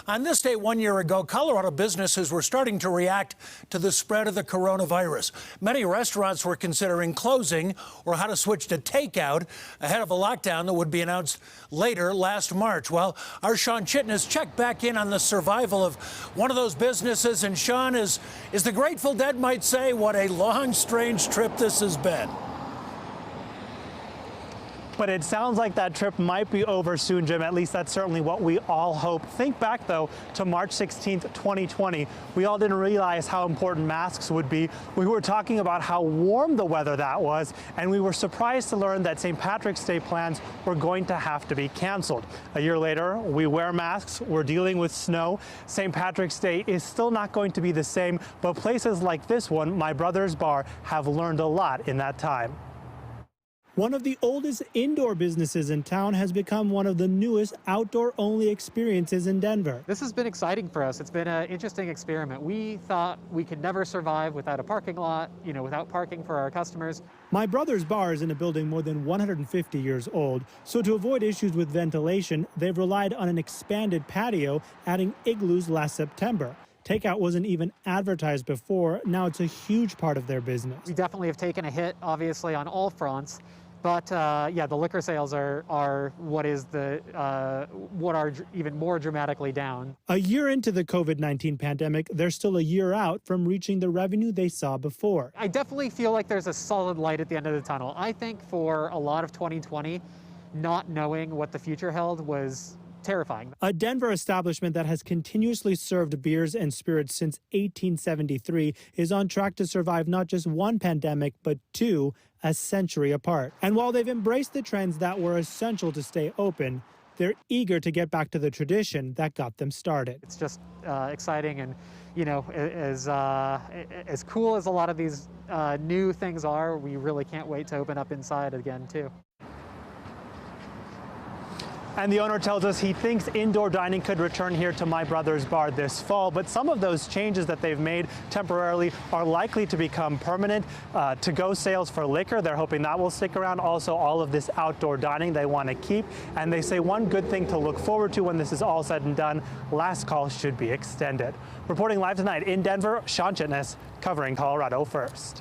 On this day 1 year ago, Colorado businesses were starting to react to the spread of the coronavirus. Many restaurants were considering closing or how to switch to takeout ahead of a lockdown that would be announced later last March. Well, our Sean Chitnis checked back in on the survival of one of those businesses. And Sean, as the Grateful Dead might say, what a long, strange trip this has been. But it sounds like that trip might be over soon, Jim. At least that's certainly what we all hope. Think back, though, to March 16th, 2020. We all didn't realize how important masks would be. We were talking about how warm the weather that was, and we were surprised to learn that St. Patrick's Day plans were going to have to be canceled. A year later, we wear masks, we're dealing with snow. St. Patrick's Day is still not going to be the same, but places like this one, My Brother's Bar, have learned a lot in that time. One of the oldest indoor businesses in town has become one of the newest outdoor-only experiences in Denver. This has been exciting for us. It's been an interesting experiment. We thought we could never survive without a parking lot, without parking for our customers. My Brother's Bar is in a building more than 150 years old, so to avoid issues with ventilation, they've relied on an expanded patio, adding igloos last September. Takeout wasn't even advertised before. Now it's a huge part of their business. We definitely have taken a hit, obviously, on all fronts. But yeah, the liquor sales are what are even more dramatically down. A year into the COVID-19 pandemic, they're still a year out from reaching the revenue they saw before. I definitely feel like there's a solid light at the end of the tunnel. I think for a lot of 2020, not knowing what the future held was terrifying. A Denver establishment that has continuously served beers and spirits since 1873 is on track to survive not just one pandemic, but two, a century apart. And while they've embraced the trends that were essential to stay open, they're eager to get back to the tradition that got them started. It's just exciting, and as cool as a lot of these new things are, we really can't wait to open up inside again too. And the owner tells us he thinks indoor dining could return here to My Brother's Bar this fall, but some of those changes that they've made temporarily are likely to become permanent. To-go sales for liquor, they're hoping that will stick around. Also, all of this outdoor dining they want to keep. And they say one good thing to look forward to when this is all said and done, last call should be extended. Reporting live tonight in Denver, Sean Chitnis, covering Colorado First.